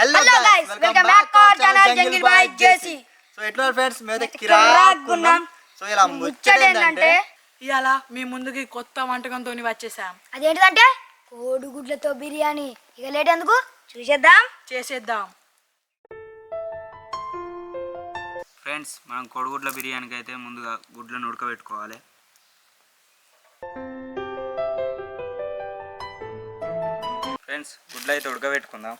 Hello guys welcome back to our channel jungle boy JC. So ఎట్లా friends మేమైతే కిరాకున్నాం. So ఇలా ముచ్చటేంటంటే ఇవాళ మీ ముందుకి కొత్త వంటకంతో వచ్చేసాం. అదేంటంటే కోడిగుడ్లతో బిర్యానీ. ఇక లేట్ ఎందుకు చేసేద్దాం. ఫ్రెండ్స్ మనం కోడిగుడ్ల బిర్యానీకి అయితే ముందుగా గుడ్లను ఉడకబెట్టుకోవాలి. ఫ్రెండ్స్ గుడ్లు అయితే ఉడకబెట్టుకుందాం.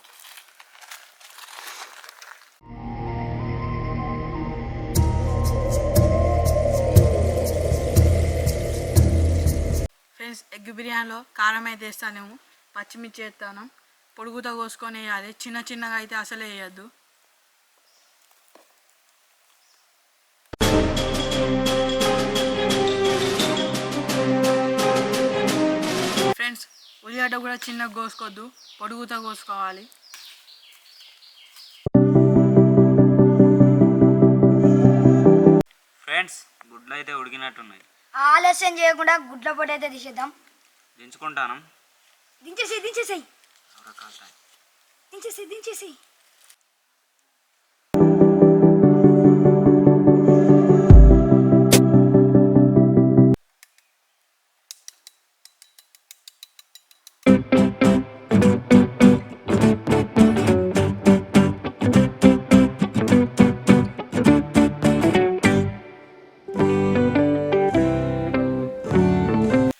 ఫ్రెండ్స్ ఎగ్ బిర్యానీలో కారం అయితే వేస్తాను, పచ్చిమిర్చి వేస్తాను, పొడుగుతో కోసుకొని వేయాలి. చిన్న చిన్నగా అయితే అసలే వేయద్దు. ఫ్రెండ్స్ ఉల్లిగడ్డ కూడా చిన్నగా కోసుకోవద్దు, పొడుగుతో కోసుకోవాలి. ఫ్రెండ్స్ గుడ్లు అయితే ఉడికినట్టున్నాయి. ఆలస్యం చేయకుండా గుడ్ల పొడి అయితే తీసేద్దాం. దించుకుంటాను. దించేసేయి.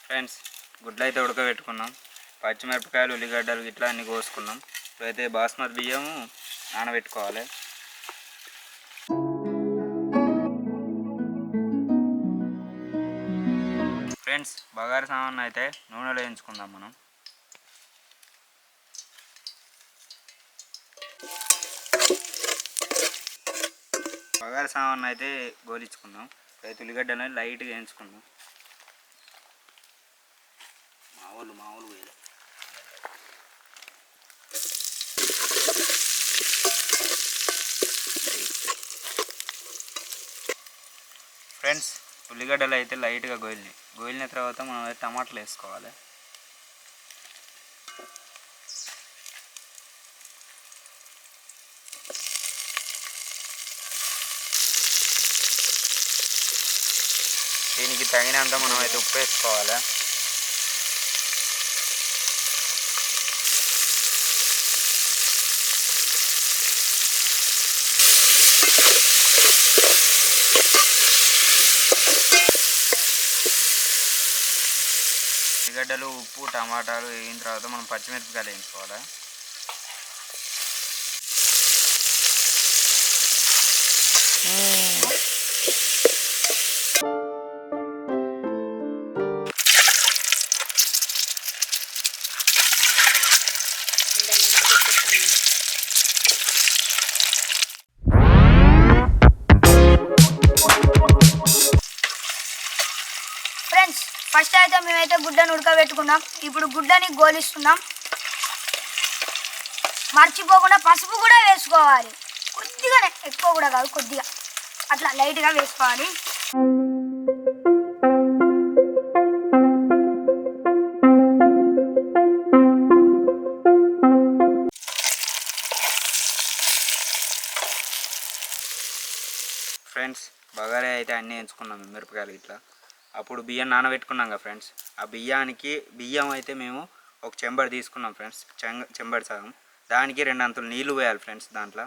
ఫ్రెండ్స్ గుడ్లు అయితే ఉడకబెట్టుకున్నాం. పచ్చిమిరపకాయలు, ఉల్లిగడ్డలు ఇట్లా అన్నీ కోసుకున్నాం. ఇప్పుడైతే బాస్మతి బియ్యం నానబెట్టుకోవాలి. ఫ్రెండ్స్ బగారా సామాన్ అయితే నూనెలో వేయించుకుందాం మనం. బగారా సామాన్ అయితే గోలించుకుందాం. అయితే ఉల్లిగడ్డలు లైట్గా వేయించుకుందాం. మామూలు వేయాలి. ఫ్రెండ్స్ ఉల్లిగడ్డలు అయితే లైట్గా గోలిన తర్వాత మనం అయితే టమాటాలు వేసుకోవాలి. దీనికి తగినంత మనం అయితే ఉప్పు వేసుకోవాలి. ఉల్లిగడ్డలు, ఉప్పు, టమాటాలు వేగిన తర్వాత మనం పచ్చిమిరపకాయలు వేయించుకోవాలి. ఫ్రెండ్స్ ఫస్ట్ అయితే మేమైతే గుడ్డను ఉడకబెట్టుకున్నాం. ఇప్పుడు గుడ్డని గోలిస్తున్నాం. మర్చిపోకుండా పసుపు కూడా వేసుకోవాలి. కొద్దిగానే, ఎక్కువ కూడా కాదు, కొద్దిగా అట్లా లైట్గా వేసుకోవాలి. ఫ్రెండ్స్ బగారా అయితే అన్నీ ఎంచుకున్నాం, మిరపకాయలు ఇట్లా. అప్పుడు బియ్యం నానబెట్టుకున్నాం కదా ఫ్రెండ్స్. ఆ బియ్యం అయితే మేము ఒక చెంబర్ తీసుకున్నాం ఫ్రెండ్స్. చెంబర్ సగం, దానికి 2 అంతులు నీళ్ళు వేయాలి ఫ్రెండ్స్ దాంట్లో.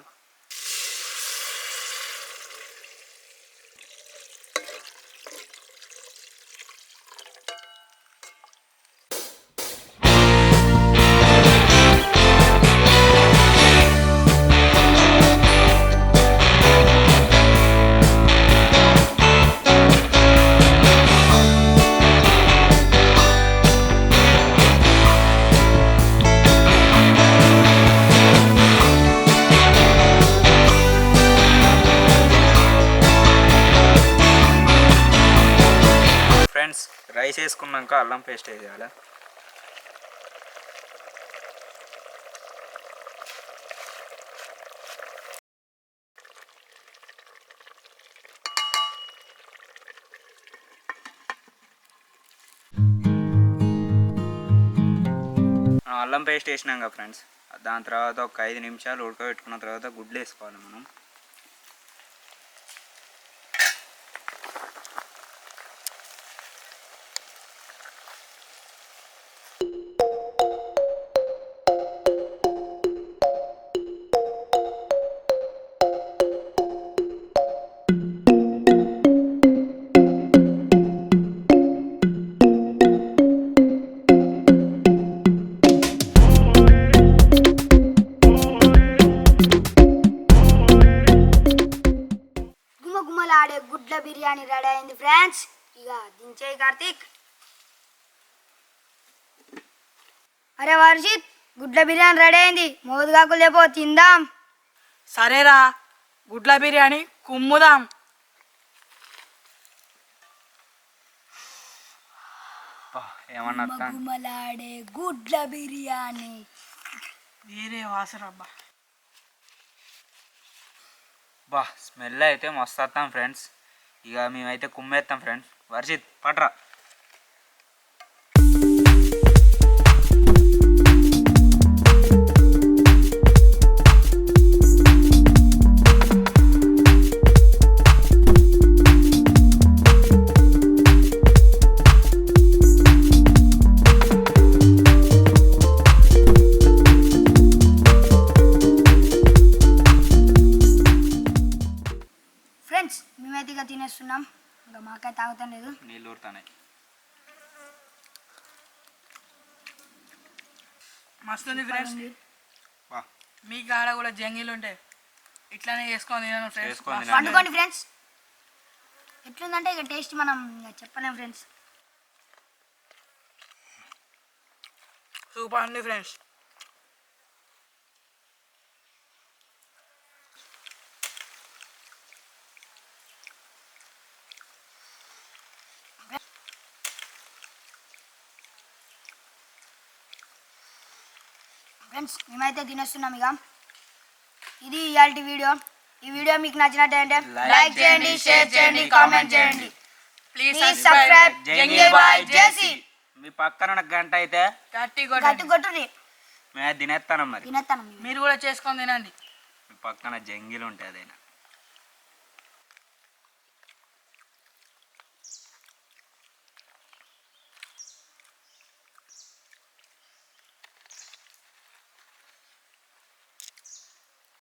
రైస్ వేసుకున్నాక అల్లం పేస్ట్ వేయాలి. అల్లం పేస్ట్ వేసినాం కదా ఫ్రెండ్స్, దాని తర్వాత ఒక 5 నిమిషాలు ఉడకబెట్టుకున్న తర్వాత గుడ్లు వేసుకోవాలి మనం. గుమగుమలాడే గుడ్ల బిర్యానీ రెడీ అయింది ఫ్రెండ్స్. ఇక దించేయి కార్తీక్. అరే వర్షిత్, గుడ్ల బిర్యానీ రెడీ అయింది, మోదుగాకులు లేపో తిందాం. సరేరా, గుడ్ల బిర్యానీ కుమ్ముదాం. ఏమన్నా గుమగుమలాడే గుడ్ల బిర్యానీ వేరే వాసన అబ్బా. బా స్మెల్ అయితే మస్తు వస్తాం ఫ్రెండ్స్. ఇక మేమైతే కుమ్మేస్తాం ఫ్రెండ్స్. వర్షిత్ పట్రా. ఫ్రెండ్స్ మేమైతే ఇక తినేస్తున్నాం. ఇంకా మాకైతే తాగుతాం లేదు, నీళ్ళు ఊరుతాయి. మస్తుంది ఫ్రెండ్స్. బా మీ కాడ కూడా జంగిల్ ఉంటే ఇట్లానే చేసుకొని తినాను ఫ్రెండ్స్. చేసుకొని తినండి. వండుకోండి ఫ్రెండ్స్. ఎట్లుందంటే ఇక టేస్ట్ మనం ఇక చెప్పలేం ఫ్రెండ్స్. సూపర్ అండి ఫ్రెండ్స్. ఫ్రెండ్స్ మేమైతే తినేస్తున్నాం. ఇక ఇది ఇవాళ వీడియో. ఈ వీడియో మీకు నచ్చినట్టయితే లైక్ చేయండి, షేర్ చేయండి, కామెంట్ చేయండి. ప్లీజ్ ప్లీజ్ సబ్స్క్రైబ్ జంగ్లీబాయ్ జేసీ. మీ పక్కన గంట అయితే గట్టి గట్టు కొట్టుని మేము తినేస్తాను. మరి తినేస్తాను. మీరు కూడా చేసుకొని తినండి. మీ పక్కన జంగిల్ ఉంటుంది అదైనా.